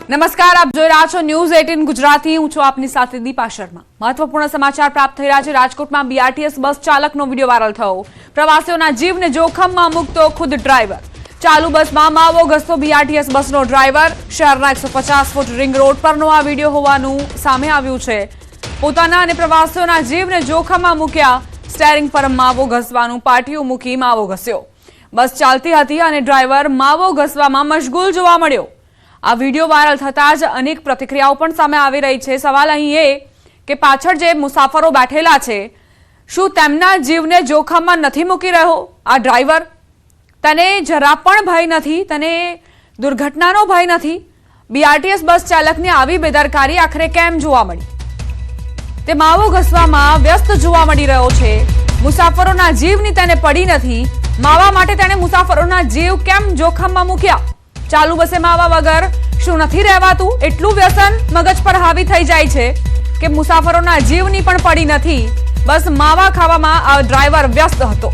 નમસ્કાર, આપ જોઈ રહ્યા છો ન્યૂઝ 18 ગુજરાતી. હું છું આપની સાથે દીપા શર્મા. મહત્વપૂર્ણ સમાચાર પ્રાપ્ત થઈ રહ્યા છે. રાજકોટમાં બીઆરટીએસ બસ ચાલકનો વિડીયો વાયરલ થયો. પ્રવાસીઓના જીવને જોખમમાં મૂકતો ખુદ ડ્રાઈવર. ચાલુ બસમાં માવો ઘસતો બીઆરટીએસ બસનો ડ્રાઈવર. શહેરના 150 ફૂટ રિંગ રોડ પરનો આ વિડીયો હોવાનું સામે આવ્યું છે. પોતાના અને પ્રવાસીઓના જીવને જોખમમાં મૂક્યા. સ્ટેરિંગ પર માવો ઘસવાનું પાટિયું મૂકી માવો ઘસ્યો. બસ ચાલતી હતી અને ડ્રાઈવર માવો ઘસવામાં મશગુલ જોવા મળ્યો. આ વિડીયો વાયરલ થતાં જ અનેક પ્રતિક્રિયાઓ પણ સામે આવી રહી છે. સવાલ અહીં એ કે પાછળ જે મુસાફરો બેઠેલા છે, શું તેમના જીવને જોખમમાં નથી મૂકી રહ્યો આ ડ્રાઈવર? તને જરા પણ ભય નથી, તને દુર્ઘટનાનો ભય નથી? બીઆરટીએસ બસ ચાલકની આવી બેદરકારી આખરે કેમ જોવા મળી? તે માવો ઘસવામાં વ્યસ્ત જોવા મળી રહ્યો છે. મુસાફરોના જીવની તેને પડી નથી. માવા માટે તેણે મુસાફરોના જીવ કેમ જોખમમાં મૂક્યા? ચાલુ બસે માવા વગર શું નથી રહેવાતું? એટલું વ્યસન મગજ પર હાવી થઈ જાય છે કે મુસાફરોના જીવની પણ પડી નથી. બસ માવા ખાવામાં આ ડ્રાઈવર વ્યસ્ત હતો.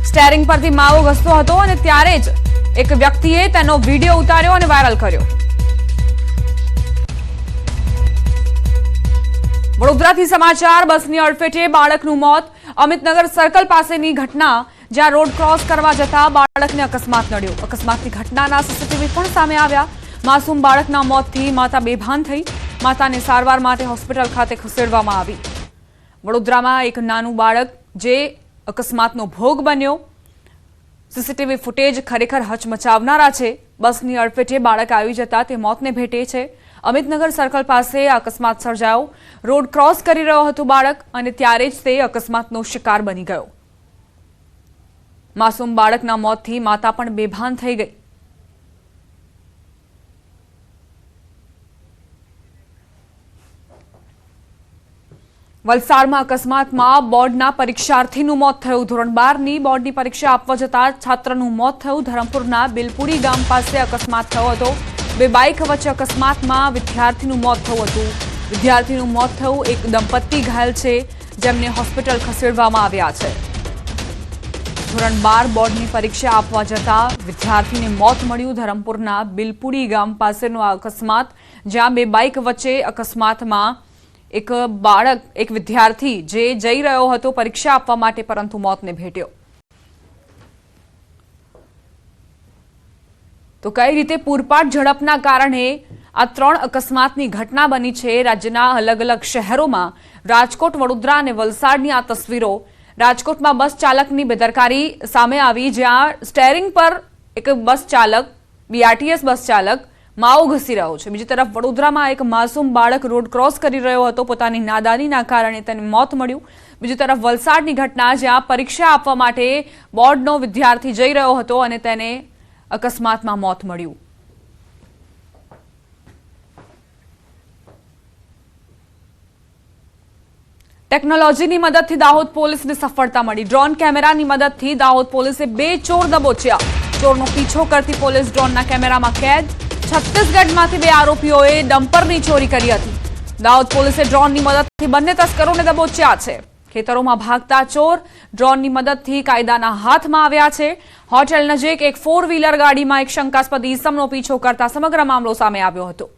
સ્ટેરિંગ પરથી માવો ઘસતો હતો અને ત્યારે જ એક વ્યક્તિએ તેનો વિડીયો ઉતાર્યો અને વાયરલ કર્યો. વડોદરાથી સમાચાર. બસની અડફેટે બાળકનું મોત. અમિતનગર સર્કલ પાસેની ઘટના, જ્યાં રોડ ક્રોસ કરવા જતા બાળકને અકસ્માત નડ્યો. અકસ્માતની ઘટનાના સીસીટીવી પણ સામે આવ્યા. માસૂમ બાળકના મોતથી માતા બેભાન થઈ. માતાને સારવાર માટે હોસ્પિટલ ખાતે ખસેડવામાં આવી. વડોદરામાં એક નાનું બાળક જે અકસ્માતનો ભોગ બન્યો. સીસીટીવી ફૂટેજ ખરેખર હચમચાવનારા છે. બસની અડફેટે બાળક આવી જતા તે મોતને ભેટે છે. અમિતનગર સર્કલ પાસે અકસ્માત સર્જાયો. રોડ ક્રોસ કરી રહ્યો હતો બાળક અને ત્યારે જ તે અકસ્માતનો શિકાર બની ગયો. માસૂમ બાળકના મોતથી માતા પણ બેભાન થઈ ગઈ. વલસાડમાં અકસ્માતમાં બોર્ડના પરીક્ષાર્થીનું મોત થયું. ધોરણ 12ની બોર્ડની પરીક્ષા આપવા જતા છાત્રનું મોત થયું. ધરમપુરના બિલપુડી ગામ પાસે અકસ્માત થયો હતો. બે બાઇક વચ્ચે અકસ્માતમાં વિદ્યાર્થીનું મોત થયું હતું. વિદ્યાર્થીનું મોત થયું. એક દંપતી ઘાયલ છે, જેમને હોસ્પિટલ ખસેડવામાં આવ્યા છે. ધોરણ 12 બોર્ડની પરીક્ષા આપવા જતા વિદ્યાર્થીને મોત મળ્યું. ધરમપુરના બિલપુડી ગામ પાસેનો આ અકસ્માત, જ્યાં બે બાઇક વચ્ચે અકસ્માતમાં એક બાળક, એક વિદ્યાર્થી જે જઈ રહ્યો હતો પરીક્ષા આપવા માટે, પરંતુ મોતને ભેટ્યો. તો કઈ રીતે પૂરપાટ ઝડપના કારણે આ 3 અકસ્માતની ઘટના બની છે રાજ્યના અલગ અલગ શહેરોમાં. રાજકોટ, વડોદરા અને વલસાડની આ તસવીરો. રાજકોટમાં બસ ચાલકની બેદરકારી સામે આવી, જ્યાં સ્ટેરિંગ પર એક બસ ચાલક, બીઆરટીએસ બસ ચાલક માવો ઘસી રહ્યો છે. બીજી તરફ વડોદરામાં એક માસૂમ બાળક રોડ ક્રોસ કરી રહ્યો હતો. પોતાની નાદાનીના કારણે તેને મોત મળ્યું. બીજી તરફ વલસાડની ઘટના, જ્યાં પરીક્ષા આપવા માટે બોર્ડનો વિદ્યાર્થી જઈ રહ્યો હતો અને તેને અકસ્માતમાં મોત મળ્યું. ટેકનોલોજીની મદદથી દાહોદ પોલીસને સફળતા મળી. ડ્રોન કેમેરાની મદદથી દાહોદ પોલીસે 2 ચોર દબોચ્યા. ચોરનો પીછો કરતી પોલીસ ડ્રોનના કેમેરામાં કેદ. છત્તીસગઢમાંથી 2 આરોપીઓએ ડમ્પરની ચોરી કરી હતી. દાહોદ પોલીસે ડ્રોનની મદદથી બંને તસ્કરોને દબોચ્યા છે. ખેતરોમાં ભાગતા ચોર ડ્રોનની મદદથી કાયદાના હાથમાં આવ્યા છે. હોટેલ નજીક એક 4 વ્હીલર ગાડીમાં એક શંકાસ્પદ ઈસમનો પીછો કરતા સમગ્ર મામલો સામે આવ્યો હતો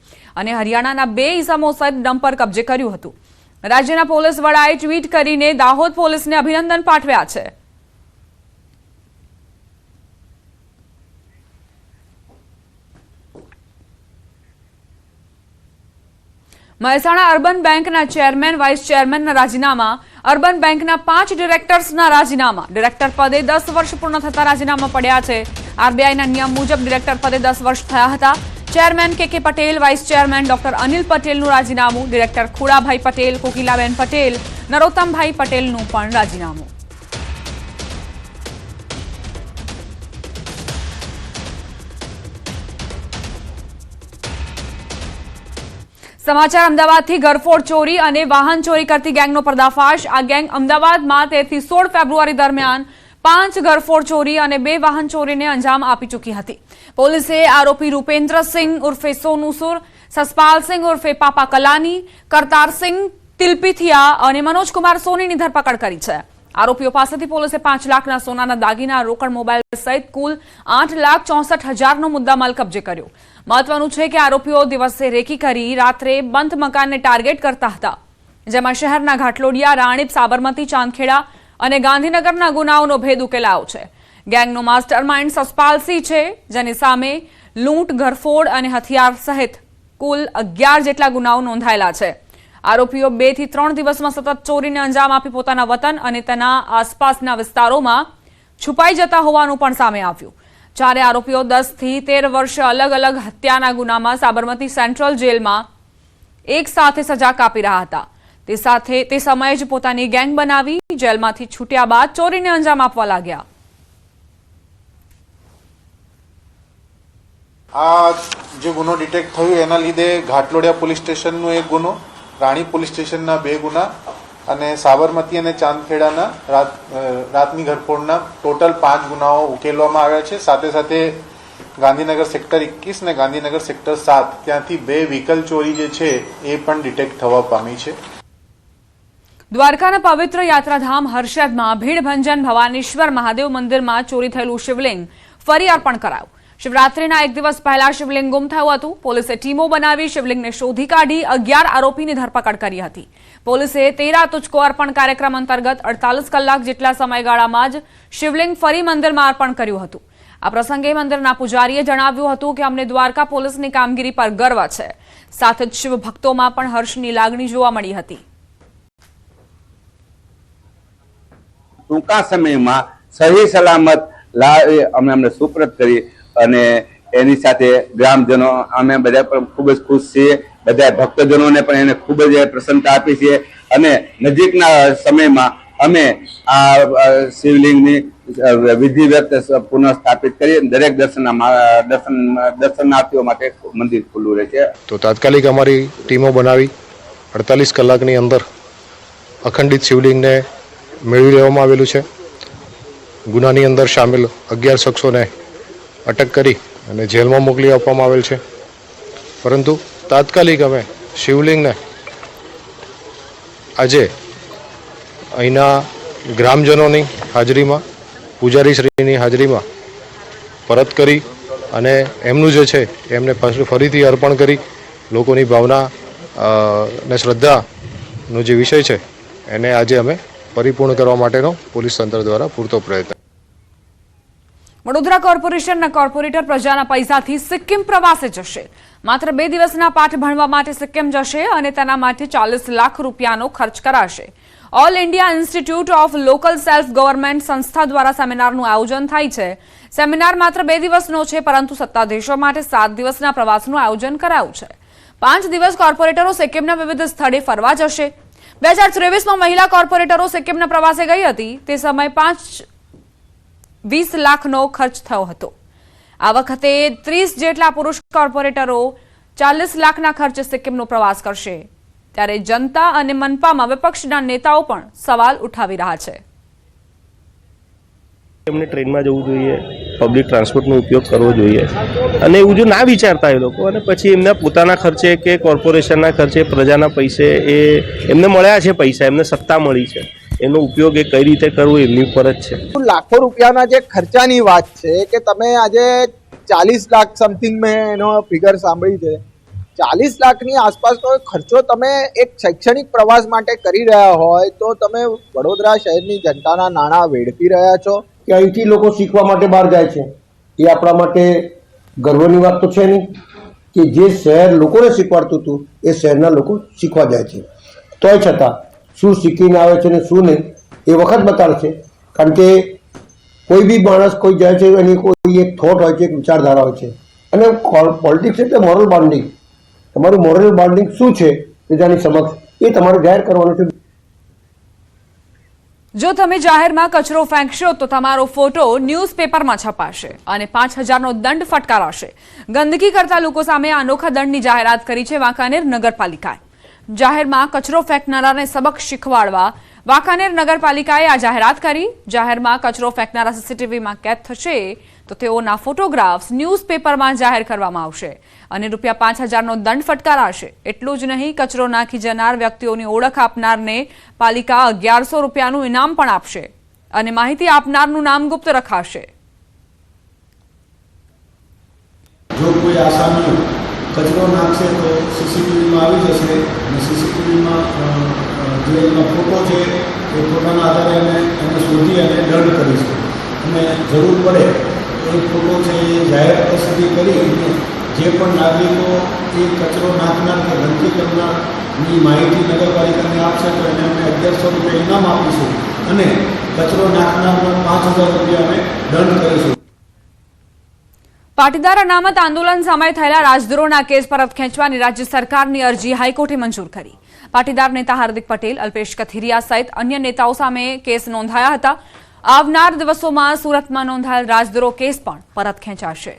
અને હરિયાણાના 2 ઈસમો સહિત ડમ્પર કબજે કર્યું હતું. રાજ્યના પોલીસ વડાએ ટ્વીટ કરીને દાહોદ પોલીસને અભિનંદન પાઠવ્યા છે. મહેસાણા અર્બન બેંકના ચેરમેન, વાઇસ ચેરમેનના રાજીનામા. અર્બન બેંકના 5 ડિરેક્ટર્સના રાજીનામા. ડિરેક્ટર પદે 10 વર્ષ પૂર્ણ થતા રાજીનામા પડ્યા છે. આરબીઆઈના નિયમ મુજબ ડિરેક્ટર પદે 10 વર્ષ થયા હતા. Chairman K Patel, vice chairman doctor Anil પટેલનું રાજીનામું. ડિરેક્ટર ખુડાભાઈ પટેલ, કોકિલાબેન પટેલ, નરોત્તમભાઈ પટેલનું પણ રાજીનામું. સમાચાર અમદાવાદથી. ઘરફોડ ચોરી અને વાહન ચોરી કરતી ગેંગનો પર્દાફાશ. આ ગેંગ અમદાવાદમાં 13 થી 16 ફેબ્રુઆરી દરમિયાન 5 ઘરફોડ ચોરી અને 2 વાહન ચોરીને અંજામ આપી ચૂકી હતી. પોલીસે આરોપી રૂપેન્દ્રસિંહ ઉર્ફે સોનુસુર, સસપાલસિંહ ઉર્ફે પાપા કલાની, કરતારસિંહ તિલપિથિયા અને મનોજકુમાર સોનીની ધરપકડ કરી છે. આરોપીઓ પાસેથી પોલીસે 5 લાખના સોનાના દાગીના, રોકડ, મોબાઈલ સહિત કુલ 8,64,000નો મુદ્દામાલ કબજે કર્યો. મહત્વનું છે કે આરોપીઓ દિવસે રેકી કરી રાત્રે બંધ મકાનને ટાર્ગેટ કરતા હતા, જેમાં શહેરના ઘાટલોડિયા, રાણીપ, સાબરમતી, ચાંદખેડા અને ગાંધીનગરના ગુનાઓનો ભેદ ઉકેલાયો છે. ગેંગનો માસ્ટર માઇન્ડ સસપાલસિંહ છે, જેની સામે લૂંટ, ઘરફોડ અને હથિયાર સહિત કુલ 11 જેટલા ગુનાઓ નોંધાયેલા છે. આરોપીઓ 2 થી 3 દિવસમાં સતત ચોરીને અંજામ આપી પોતાના વતન અને તેના આસપાસના વિસ્તારોમાં છુપાઈ જતા હોવાનું પણ સામે આવ્યું. ચારે આરોપીઓ 10 થી 13 વર્ષે અલગ અલગ હત્યાના ગુનામાં સાબરમતી સેન્ટ્રલ જેલમાં એક સાથે સજા કાપી રહ્યા હતા. તે સમયે જ પોતાની ગેંગ બનાવી જેલમાંથી છૂટ્યા બાદ ચોરીને અંજામ આપવા લાગ્યા. આ જે ગુનો ડિટેક્ટ થયો એના લીધે ઘાટલોડિયા પોલીસ સ્ટેશનનો એક ગુનો, રાણી પોલીસ સ્ટેશનના 2 ગુના અને સાબરમતી અને ચાંદખેડાના રાતની ઘરફોડના ટોટલ 5 ગુનાઓ ઉકેલવામાં આવ્યા છે. સાથે સાથે ગાંધીનગર સેક્ટર 21 ને ગાંધીનગર સેક્ટર 7 ત્યાંથી 2 વ્હીકલ ચોરી જે છે એ પણ ડિટેક્ટ થવા પામી છે. દ્વારકાના પવિત્ર યાત્રાધામ હર્ષદમાં ભીડભંજન ભવાનીશ્વર મહાદેવ મંદિરમાં ચોરી થયેલું શિવલિંગ ફરી અર્પણ કરાયું. શિવરાત્રીના એક દિવસ પહેલા શિવલિંગ ગુમ થયું હતું. પોલીસે ટીમો બનાવી શિવલિંગને શોધી કાઢી 11 આરોપીની ધરપકડ કરી હતી. પોલીસે 13 તુચકો અર્પણ કાર્યક્રમ અંતર્ગત 48 કલાક જેટલા સમયગાળામાં જ શિવલિંગ ફરી મંદિરમાં અર્પણ કર્યું હતું. આ પ્રસંગે મંદિરના પૂજારીએ જણાવ્યું હતું કે અમને દ્વારકા પોલીસની કામગીરી પર ગર્વ છે. સાથે જ શિવ ભક્તોમાં પણ હર્ષની લાગણી જોવા મળી હતી. ટૂંકા સમયમાં સહી સલામત અમને સુપ્રત કરી અને એની સાથે ગ્રામજનો અમે બધા પણ ખૂબ જ ખુશ છીએ. બધા ભક્તજનોને પણ એને ખૂબ જ પ્રસન્નતા આપી છે અને નજીકના સમયમાં અમે આ શિવલિંગની વિધિવત પુનઃસ્થાપિત કરી દરેક દર્શનાર્થીઓ માટે મંદિર ખુલ્લું રહે છે. તો તાત્કાલિક અમારી ટીમો બનાવી 48 કલાકની અંદર અખંડિત શિવલિંગને મેળવી લેવામાં આવેલું છે. ગુનાની અંદર સામેલ 11 શખ્સોને અટક કરી અને જેલમાં મોકલી આપવામાં આવેલ છે. પરંતુ તાત્કાલિક અમે શિવલિંગને આજે અહીંના ગ્રામજનોની હાજરીમાં, પૂજારીશ્રીની હાજરીમાં પરત કરી અને એમનું જે છે એમને ફરીથી અર્પણ કરી લોકોની ભાવના ને શ્રદ્ધાનો જે વિષય છે એને આજે અમે પરિપૂર્ણ કરવા માટેનો પોલીસ તંત્ર દ્વારા પૂરતો પ્રયત્ન. વડોદરા કોર્પોરેશનના કોર્પોરેટર પ્રજાના પૈસાથી સિક્કિમ પ્રવાસે જશે. માત્ર 2 દિવસના પાઠ ભણવા માટે સિક્કિમ જશે અને તેના માટે 40 લાખ રૂપિયાનો ખર્ચ કરાશે. All India institute of local self government સંસ્થા દ્વારા સેમિનારનું આયોજન થાય છે. સેમિનાર માત્ર 2 દિવસનો છે, પરંતુ સત્તાધીશો માટે 7 દિવસના પ્રવાસનું આયોજન કરાયું છે. 5 દિવસ કોર્પોરેટરો સિક્કિમના વિવિધ સ્થળે ફરવા જશે. 2023માં મહિલા કોર્પોરેટરો સિક્કિમના પ્રવાસે ગઈ હતી. તે સમયે 20 લાખનો ખર્ચ થયો હતો. આ વખતે 30 જેટલા પુરુષ કોર્પોરેટરો 40 લાખના ખર્ચે સિક્કિમનો પ્રવાસ કરશે. ત્યારે જનતા અને મનપામાં વિપક્ષના નેતાઓ પણ સવાલ ઉઠાવી રહ્યા છે. એમને ટ્રેનમાં જવું જોઈએ, પબ્લિક ટ્રાન્સપોર્ટનો ઉપયોગ કરવો જોઈએ અને એવું જો ના વિચારતા એ લોકો અને પછી એમના પોતાના ખર્ચે કે કોર્પોરેશનના ખર્ચે પ્રજાના પૈસે એ એમને મળ્યા છે પૈસા, એમને સત્તા મળી છે, એનો ઉપયોગ એ કઈ રીતે કરવો એમની ઉપર જ છે. લાખો રૂપિયાના જે ખર્ચાની વાત છે કે તમે આજે 40 લાખ સમથિંગ મેં એનો ફિગર સાંભળી છે. 40 લાખની આસપાસનો ખર્ચો તમે એક શૈક્ષણિક પ્રવાસ માટે કરી રહ્યા હોય તો તમે વડોદરા શહેરની જનતાના નાણાં વેડફી રહ્યા છો. કે અહીંથી લોકો શીખવા માટે બહાર જાય છે એ આપણા માટે ગર્વની વાત તો છે નહીં કે જે શહેર લોકોને શીખવાડતું હતું એ શહેરના લોકો શીખવા જાય છે. તોય છતાં શું શીખીને આવે છે ને શું નહીં એ વખત બતાડશે. કારણ કે કોઈ બી માણસ કોઈ જાય છે એની કોઈ એક થોટ હોય છે, એક વિચારધારા હોય છે અને પોલિટિક્સ એટલે મોરલ બોન્ડિંગ. તમારું મોરલ બોન્ડિંગ શું છે પ્રજાની સમક્ષ એ તમારે જાહેર કરવાનું છે. જો તમે જાહેરમાં કચરો ફેંકશો તો તમારો ફોટો ન્યૂઝપેપરમાં છપાશે અને 5,000નો દંડ ફટકારાશે. ગંદકી કરતા લોકો સામે અનોખા દંડની જાહેરાત કરી છે વાંકાનેર નગરપાલિકાએ. જાહેરમાં કચરો ફેંકનારાને સબક શીખવાડવા વાંકાનેર નગરપાલિકાએ આ જાહેરાત કરી. જાહેરમાં કચરો ફેંકનારા સીસીટીવીમાં કેદ થશે તો તેઓના ફોટોગ્રાફ્સ ન્યૂઝપેપરમાં જાહેર કરવામાં આવશે અને ₹5,000નો દંડ ફટકારાશે. એટલું જ નહીં, કચરો નાખી જનાર વ્યક્તિઓની ઓળખ આપનારને પાલિકા ₹1,100નું ઇનામ પણ આપશે અને માહિતી આપનારનું નામ ગુપ્ત રખાશે. જો કોઈ આસામી કચરો નાખશે તો સીસીટીવીમાં આવી જશે અને સીસીટીવીમાં જે એનો ફોટો છે એ ફોટાના આધારે એને શોધી અને દંડ કરીશું અને જરૂર પડે એ ફોટો છે એ જાહેર પ્રસિદ્ધિ કરી જે પણ નાગરિકો એ કચરો નાખનાર કે ગંદકી કરનારની માહિતી નગરપાલિકાને આપશે તો એને અમે ₹1,100 ઇનામ આપીશું અને કચરો નાખનારનો ₹5,000 અમે દંડ કરીશું. પાટીદાર અનામત આંદોલન સમયે થયેલા રાજદ્રોહના કેસ પરત ખેંચવાની રાજ્ય સરકારની અરજી હાઈકોર્ટે મંજૂર કરી. પાટીદાર નેતા હાર્દિક પટેલ, અલ્પેશ કથિરિયા સહિત અન્ય નેતાઓ સામે કેસ નોંધાયા હતા. આવનાર દિવસોમાં સુરતમાં નોંધાયેલ રાજદ્રોહ કેસ પણ પરત ખેંચાશે.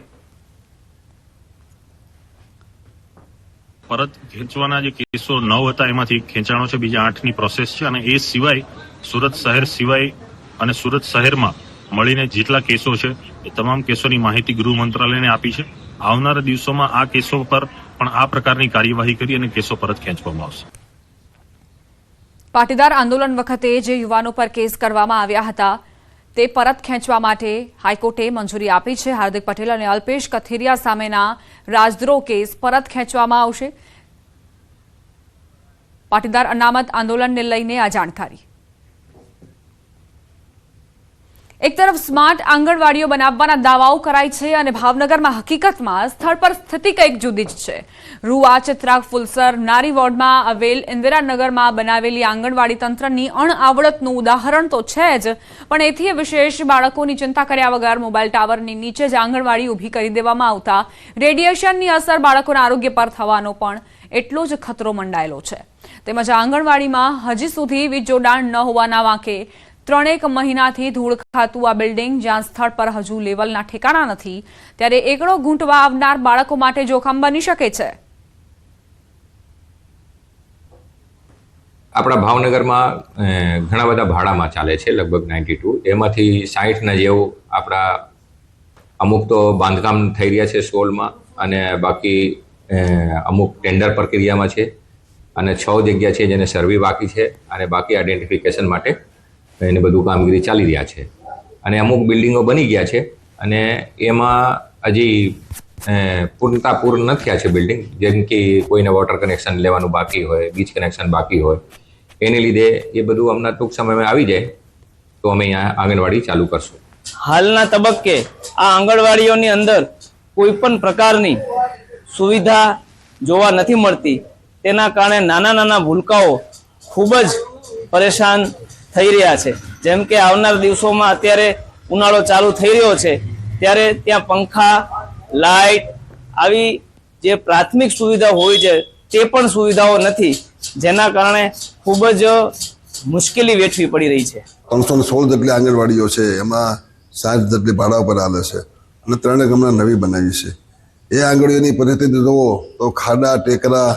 પરત ખેંચવાના જે કેસો 9 હતા એમાંથી ખેંચાણો છે, બીજા 8ની પ્રોસેસ છે અને એ સિવાય સુરત શહેર સિવાય અને સુરત શહેરમાં મળીને જેટલા કેસો છે એ તમામ કેસોની માહિતી ગૃહ મંત્રાલયને આપી છે. આવનારા દિવસોમાં આ કેસો પર પણ આ પ્રકારની કાર્યવાહી કરી અને કેસો પરત ખેંચવામાં આવશે. પાટીદાર આંદોલન વખતે જે યુવાનો પર કેસ કરવામાં આવ્યા હતા તે પરત ખેંચવા માટે હાઈકોર્ટે મંજૂરી આપી છે. હાર્દિક પટેલ અને અલ્પેશ કથિરિયા સામેના રાજદ્રોહ કેસ પરત ખેંચવામાં આવશે. પાટીદાર અનામત આંદોલનને લઈને આ જાણકારી. એક તરફ સ્માર્ટ આંગણવાડીઓ બનાવવાના દાવાઓ કરાય છે અને ભાવનગરમાં હકીકતમાં સ્થળ પર સ્થિતિ કંઈક જુદી જ છે. રૂવા, ચિત્રાગ, ફુલસર, નારી વોર્ડમાં આવેલ ઇન્દિરાનગરમાં બનાવેલી આંગણવાડી તંત્રની અણઆવડતનું ઉદાહરણ તો છે જ, પણ એથી વિશેષ બાળકોની ચિંતા કર્યા વગર મોબાઈલ ટાવરની નીચે જ આંગણવાડી ઊભી કરી દેવામાં આવતા રેડિયેશનની અસર બાળકોના આરોગ્ય પર થવાનો પણ એટલો જ ખતરો મંડાયેલો છે. તેમજ આંગણવાડીમાં હજી સુધી વીજ જોડાણ ન હોવાના વાંકે 3 મહિનાથી ધૂળ ખાતું આ બિલ્ડિંગ, જ્યાં સ્થળ પર હજુ લેવલના ઠેકાણા નથી, ત્યારે એકડો ઘૂંટવા આવનાર બાળકો માટે જોખમ બની શકે છે. આપણા ભાવનગરમાં ઘણા બધા ભાડામાં ચાલે છે, લગભગ 92. એમાંથી 60ના જેવું આપણા અમુક તો બાંધકામ થઈ રહ્યા છે 16માં અને બાકી અમુક ટેન્ડર પ્રક્રિયામાં છે અને 6 જગ્યા છે જેને સર્વે બાકી છે અને બાકી આઈડેન્ટિફિકેશન માટે એને બધું કામગીરી ચાલી રહ્યા છે અને અમુક બિલ્ડિંગો બની ગયા છે અને એમાં હજી પૂર્ણ ન થયા છે બિલ્ડિંગ, જેમ કે કોઈને વોટર કનેક્શન લેવાનું બાકી હોય, વીજ કનેક્શન બાકી હોય, એને લીધે એ બધું હમણાં ટૂંક સમયમાં આવી જાય તો અમે અહીંયા આંગણવાડી ચાલુ કરશું. હાલના તબક્કે આ આંગણવાડીઓની અંદર કોઈ પણ પ્રકારની સુવિધા જોવા નથી મળતી. તેના કારણે નાના નાના ભૂલકાઓ ખૂબ જ પરેશાન થઈ રહ્યા છે. જેમ કે આવનાર દિવસોમાં અત્યારે ઉનાળો ચાલુ થઈ રહ્યો છે ત્યારે ત્યાં પંખા, લાઇટ આવી જે પ્રાથમિક સુવિધા હોય છે તે પણ સુવિધાઓ નથી, જેના કારણે ખૂબ જ મુશ્કેલી વેઠવી પડી રહી છે. 316 જેટલી આંગણવાડીઓ છે, એમાં 60 જેટલી ભાડા ઉપર હાલે છે અને 3 હમણાં નવી બનાવી છે. એ આંગણવાડીઓની પરિસ્થિતિ જુઓ તો ખાડા, ટેકરા,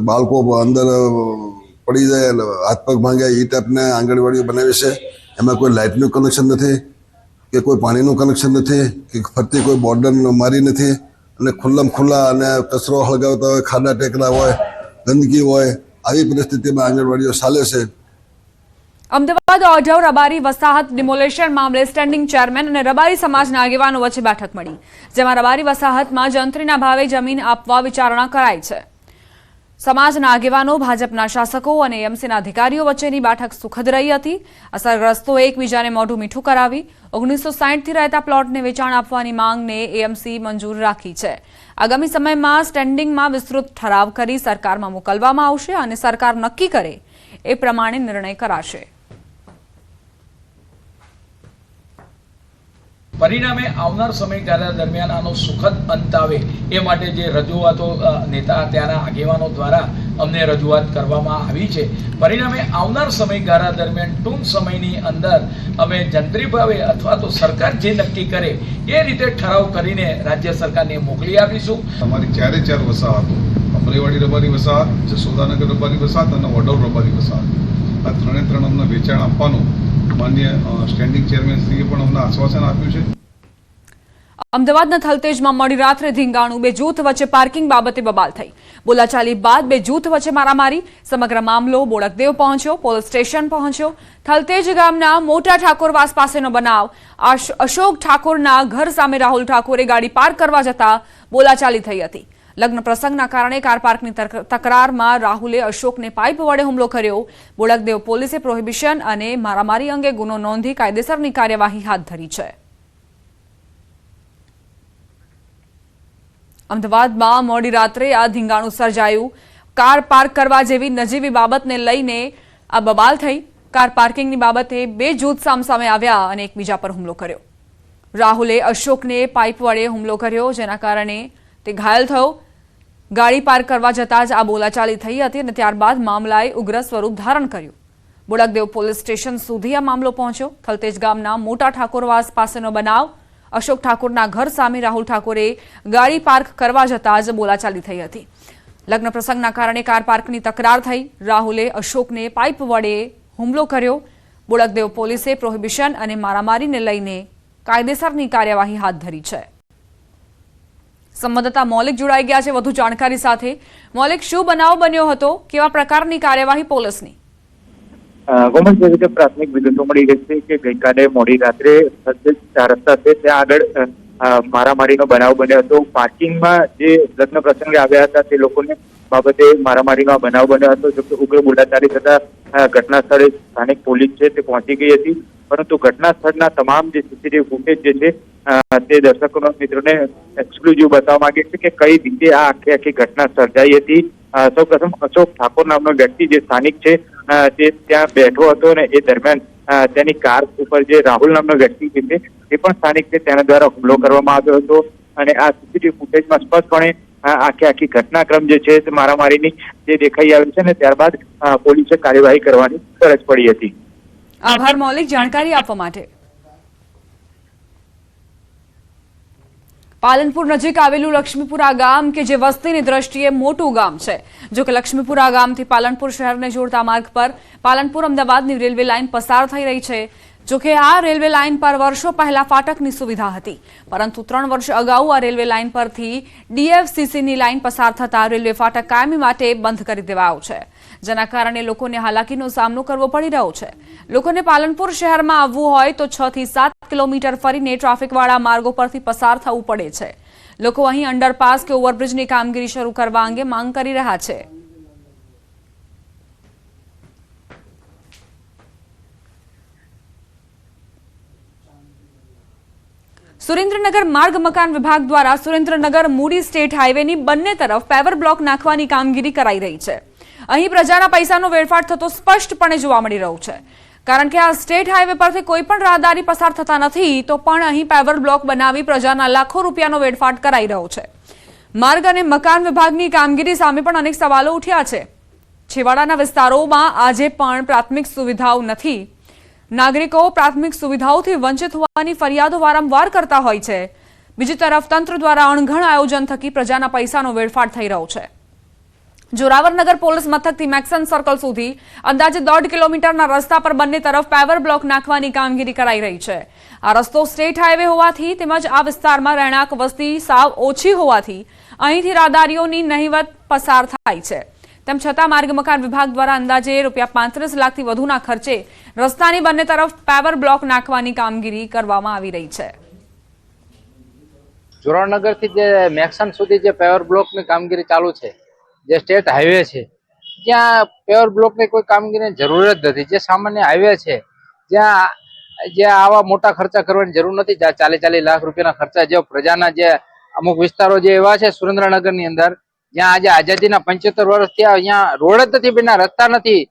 બાળકો અંદર પડી જાય, હાથ પગ ભાંગ્યા એ ટાઈપને આંગણવાડીઓ બનાવી છે. એમાં કોઈ લાઇટનું કનેક્શન નથી કે કોઈ પાણીનું કનેક્શન નથી કે ફરતી કોઈ બોર્ડર મારી નથી અને ખુલ્લામાં ખુલ્લા અને કચરો હળગાવતા હોય, ખાડા ટેકરા હોય, ગંદકી હોય, આવી પરિસ્થિતિમાં આંગણવાડીઓ ચાલે છે. અમદાવાદ ઓઢવ રબારી વસાહત ડિમોલેશન મામલે સ્ટેન્ડિંગ ચેરમેન અને રબારી સમાજના આગેવાનો વચ્ચે બેઠક મળી, જેમાં રબારી વસાહતમાં જંત્રીના ભાવે જમીન આપવા વિચારણા કરાઈ છે. સમાજના આગેવાનો, ભાજપના શાસકો અને એએમસીના અધિકારીઓ વચ્ચેની બેઠક સુખદ રહી હતી. અસરગ્રસ્તોએ એકબીજાને મોઢું મીઠું કરાવી 1960થી રહેતા પ્લોટને વેચાણ આપવાની માંગને એએમસી મંજૂર રાખી છે. આગામી સમયમાં સ્ટેન્ડિંગમાં વિસ્તૃત ઠરાવ કરી સરકારમાં મોકલવામાં આવશે અને સરકાર નક્કી કરે એ પ્રમાણે નિર્ણય કરાશે. પરિણામે આવનાર સમયગાળા દરમિયાન આનો સુખદ અંત આવે એ માટે જે રજૂઆતો નેતા ત્યાંના આગેવાનો દ્વારા અમને રજૂઆત કરવામાં આવી છે. પરિણામે આવનાર સમયગાળા દરમિયાન ટૂંક સમયની અંદર અમે જંત્રી ભાવે અથવા તો સરકાર જે નક્કી કરે એ રીતે ઠરાવ કરીને રાજ્ય સરકારને મોકલી આપીશું. અમારી 4 વસાહતો, અમરેવાડી રબારી વસાહત, જસોદાનગર રબારી વસાહત અને ઓઢવ રબારી વસાહત, આ 3 અમને વેચાણ આપવાનું માન્ય સ્ટેન્ડિંગ ચેરમેન શ્રીએ પણ અમને આશ્વાસન આપ્યું છે. અમદાવાદના થલતેજમાં મોડી રાત્રે ધીંગાણું, બે જૂથ વચ્ચે પાર્કિંગ બાબતે બબાલ થઈ. બોલાચાલી બાદ બે જૂથ વચ્ચે મારામારી. સમગ્ર મામલો બોડકદેવ પહોંચ્યો, પોલીસ સ્ટેશન પહોંચ્યો. થલતેજ ગામના મોટા ઠાકોરવાસ પાસેનો બનાવ. અશોક ઠાકોરના ઘર સામે રાહુલ ઠાકોરે ગાડી પાર્ક કરવા જતા બોલાચાલી થઈ હતી. લગ્ન પ્રસંગના કારણે કાર પાર્કની તકરારમાં રાહુલે અશોકને પાઇપ વડે હુમલો કર્યો. બોડકદેવ પોલીસે પ્રોહિબિશન અને મારામારી અંગે ગુનો નોંધી કાયદેસરની કાર્યવાહી હાથ ધરી છે. અમદાવાદમાં મોડી રાત્રે આ ધીંગાણું સર્જાયું. કાર પાર્ક કરવા જેવી નજીવી બાબતને લઈને આ બબાલ થઈ. કાર પાર્કિંગની બાબતે બે જૂથ સામસામે આવ્યા અને એકબીજા પર હુમલો કર્યો. રાહુલે અશોકને પાઇપ વડે હુમલો કર્યો, જેના કારણે તે ઘાયલ થયો. ગાડી પાર્ક કરવા જતાં જ આ બોલાચાલી થઈ હતી અને ત્યારબાદ મામલાએ ઉગ્ર સ્વરૂપ ધારણ કર્યું. બોડકદેવ પોલીસ સ્ટેશન સુધી આ મામલો પહોંચ્યો. થલતેજ ગામના મોટા ઠાકોરવાસ પાસેનો બનાવ. અશોક ઠાકોરના ઘર સામે રાહુલ ઠાકોરે ગાડી પાર્ક કરવા જતાં જ બોલાચાલી થઈ હતી. લગ્ન પ્રસંગના કારણે કાર પાર્કની તકરાર થઈ. રાહુલે અશોકને પાઇપ વડે હુમલો કર્યો. બોડકદેવ પોલીસે પ્રોહિબિશન અને મારામારીને લઈને કાયદેસરની કાર્યવાહી હાથ ધરી છે. સંવાદદાતા મૌલિક જોડાઈ ગયા છે વધુ જાણકારી સાથે. મૌલિક, શું બનાવ બન્યો હતો? કેવા પ્રકારની કાર્યવાહી પોલીસની? ગોમન જે રીતે પ્રાથમિક વિગતો મળી રહી છે કે ગઈકાલે મોડી રાત્રે ચાર રસ્તા છે ત્યાં આગળ મારામારીનો બનાવ બન્યો હતો. પાર્કિંગમાં જે લગ્ન પ્રસંગે આવ્યા હતા તે લોકોને બાબતે મારામારીનો બનાવ બન્યો હતો. જો કે ઉગ્ર બોલાચાલી થતા ઘટના સ્થળે સ્થાનિક પોલીસ છે તે પહોંચી ગઈ હતી, પરંતુ ઘટના સ્થળના તમામ જે સીસીટીવી ફૂટેજ જે છે તે દર્શકોના મિત્રોને એક્સક્લુઝિવ બતાવવા માંગે છે કે કઈ રીતે આ આખી ઘટના સર્જાઈ હતી. સૌપ્રથમ અશોક ઠાકોર નામનો વ્યક્તિ જે સ્થાનિક છે તે ત્યાં બેઠો હતો અને એ દરમિયાન તેની કાર ઉપર જે રાહુલ નામનો વ્યક્તિ છે તે પણ સ્થાનિક છે તેના દ્વારા હુમલો કરવામાં આવ્યો હતો. અને આ સીસીટીવી ફૂટેજમાં સ્પષ્ટપણે આખી ઘટનાક્રમ જે છે તે મારામારીની જે દેખાઈ આવી છે ને ત્યારબાદ પોલીસે કાર્યવાહી કરવાની ફરજ પડી હતી. આભાર મૌલિક, જાણકારી આપવા માટે. પાલનપુર નજીક આવેલું લક્ષ્મીપુરા ગામ કે જે વસ્તીની દ્રષ્ટિએ મોટું ગામ છે. જો કે લક્ષ્મીપુરા ગામથી પાલનપુર શહેરને જોડતા માર્ગ પર પાલનપુર અમદાવાદની રેલવે લાઇન પસાર થઈ રહી છે. જો કે આ રેલવે લાઇન પર વર્ષો પહેલા ફાટકની સુવિધા હતી, પરંતુ 3 વર્ષ અગાઉ આ રેલવે લાઇન પરથી DFCCની લાઇન પસાર થતા રેલવે ફાટક કાયમી માટે બંધ કરી દેવાયો છે, જેના કારણે લોકોને હાલાકીનો સામનો કરવો પડી રહ્યો છે. લોકોને પાલનપુર શહેરમાં આવવું હોય તો 6 થી 7 કિલોમીટર ફરીને ટ્રાફિકવાળા માર્ગો પરથી પસાર થવું પડે છે. લોકો અહીં અંડરપાસ કે ઓવરબ્રિજની કામગીરી શરૂ કરવા અંગે માંગ કરી રહ્યા છે. સુરેન્દ્રનગર માર્ગ મકાન વિભાગ દ્વારા સુરેન્દ્રનગર મૂડી સ્ટેટ હાઈવેની બંને તરફ પેવર બ્લોક નાખવાની કામગીરી કરાઈ રહી છે. અહીં પ્રજાના પૈસાનો વેડફાટ થતો સ્પષ્ટપણે જોવા મળી રહ્યું છે, કારણ કે આ સ્ટેટ હાઈવે પરથી કોઈ પણ રાહદારી પસાર થતા નથી, તો પણ અહીં પેવર બ્લોક બનાવી પ્રજાના લાખો રૂપિયાનો વેડફાટ કરાઈ રહ્યો છે. માર્ગ અને મકાન વિભાગની કામગીરી સામે પણ અનેક સવાલો ઉઠ્યા છે. છેવાડાના વિસ્તારોમાં આજે પણ પ્રાથમિક સુવિધાઓ નથી. નાગરિકો પ્રાથમિક સુવિધાઓથી વંચિત હોવાની ફરિયાદો વારંવાર કરતા હોય છે. બીજી તરફ તંત્ર દ્વારા અણઘડ આયોજન થકી પ્રજાના પૈસાનો વેડફાટ થઈ રહ્યો છે. જોરાવરનગર પોલીસ મથકથી મેક્સન સર્કલ સુધી અંદાજે 1.5 કિલોમીટરના રસ્તા પર બંને તરફ પેવર બ્લોક નાખવાની કામગીરી કરાઈ રહી છે. આ રસ્તો સ્ટેટ હાઈવે હોવાથી તેમજ આ વિસ્તારમાં રહેણાંક વસ્તી સાવ ઓછી હોવાથી અહીંથી રાહદારીઓની નહિવત પસાર થાય છે. તેમ છતાં માર્ગ મકાન વિભાગ દ્વારા અંદાજે ₹35 લાખથી વધુના ખર્ચે રસ્તાની બંને તરફ પેવર બ્લોક નાખવાની કામગીરી કરવામાં આવી રહી છે. જોરાવરનગરથી જે મેક્સન સુધી જે પેવર બ્લોકની કામગીરી ચાલુ છે, જે સ્ટેટ હાઈવે છે, ત્યાં પેવર બ્લોકની કોઈ કામગીરીની જરૂર જ નથી. જે સામાન્ય હાઈવે છે જ્યાં આવા મોટા ખર્ચા કરવાની જરૂર નથી, જ્યાં 40 લાખ રૂપિયાના ખર્ચા જે પ્રજાના જે અમુક વિસ્તારો જે એવા છે સુરેન્દ્રનગરની અંદર જ્યાં આજે આઝાદીના 75 વર્ષ થયા, અહીંયા રોડ જ નથી બન્યા, રસ્તા નથી.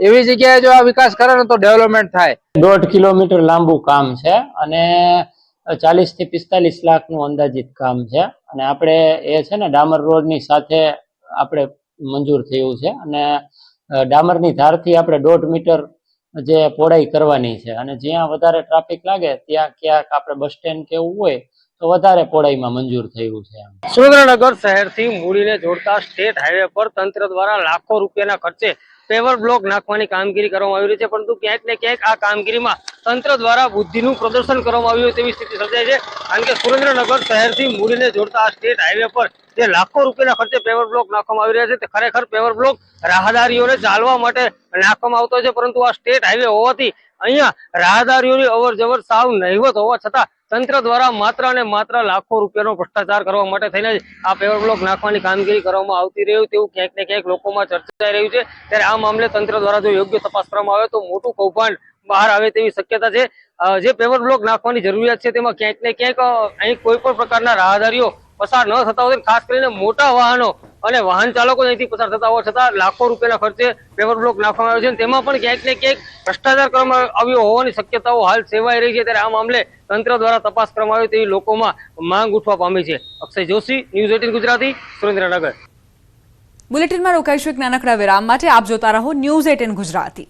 એવી જગ્યાએ જો આ વિકાસ કરે ને તો ડેવલપમેન્ટ થાય. 1.5 કિલોમીટર લાંબુ કામ છે અને 40 થી 45 લાખનું અંદાજિત કામ છે. અને આપણે એ છે ને ડામર રોડની સાથે આપણે મંજૂર થયું છે અને ડામરની ધારથી આપણે 1.5 મીટર જે પહોળાઈ કરવાની છે. અને જ્યાં વધારે ટ્રાફિક લાગે ત્યાં ક્યાંક આપણે બસ સ્ટેન્ડ કે એવું હોય તો વધારે પહોળાઈમાં મંજૂર થયું છે. સુરેન્દ્રનગર શહેરથી મૂડીને જોડતા સ્ટેટ હાઈવે પર તંત્ર દ્વારા લાખો રૂપિયાના ખર્ચે પેવર બ્લોક નાખવાની કામગીરી કરવામાં આવી રહી છે, પરંતુ ક્યાંક ને ક્યાંક આ કામગીરીમાં તંત્ર દ્વારા બુદ્ધિનું પ્રદર્શન કરવામાં આવ્યું તેવી સ્થિતિ સર્જાય છે. કારણ કે સુરેન્દ્રનગર શહેરથી મૂડીને જોડતા આ સ્ટેટ હાઈવે પર જે લાખો રૂપિયાના ખર્ચે પેવર બ્લોક નાખવામાં આવી રહ્યા છે, તે ખરેખર પેવર બ્લોક રાહદારીઓને ચાલવા માટે નાખવામાં આવતો છે, પરંતુ આ સ્ટેટ હાઈવે હોવાથી અહીંયા રાહદારીઓની અવર જવર સાવ નહિવત હોવા છતાં તંત્ર દ્વારા માત્ર અને માત્ર લાખો રૂપિયાનો ભ્રષ્ટાચાર કરવા માટે થઈને જ આ પેવર બ્લોક નાખવાની કામગીરી કરવામાં આવતી રહ્યું તેવું ક્યાંક ને ક્યાંક લોકોમાં ચર્ચાઈ રહ્યું છે. ત્યારે આ મામલે તંત્ર દ્વારા જો યોગ્ય તપાસ કરવામાં આવે તો મોટું કૌભાંડ બહાર આવે તેવી શક્યતા છે. જે પેવર બ્લોક નાખવાની જરૂરિયાત છે તેમાં ક્યાંક ને ક્યાંક અહીં કોઈ પણ પ્રકારના રાહદારીઓ પસાર ન થતા હોય, ખાસ કરીને મોટા વાહનો અને વાહન ચાલકો અહીંથી પસાર થતા હોવા છતાં લાખો રૂપિયાના ખર્ચે પેવર બ્લોક નાખવામાં આવ્યો છે. તેમાં પણ ક્યાંક ને ક્યાંક ભ્રષ્ટાચાર કરવામાં આવ્યો હોવાની શક્યતાઓ હાલ સેવાઈ રહી છે. ત્યારે આ મામલે તંત્ર દ્વારા તપાસ કરવામાં આવે તેવી લોકોમાં માંગ ઉઠવા પામી છે. અક્ષય જોશી, ન્યૂઝ 18 ગુજરાતી, સુરેન્દ્રનગર. બુલેટિનમાં રોકાઈશું એક નાનકડા વિરામ માટે. આપ જોતા રહો ન્યૂઝ 18 ગુજરાતી.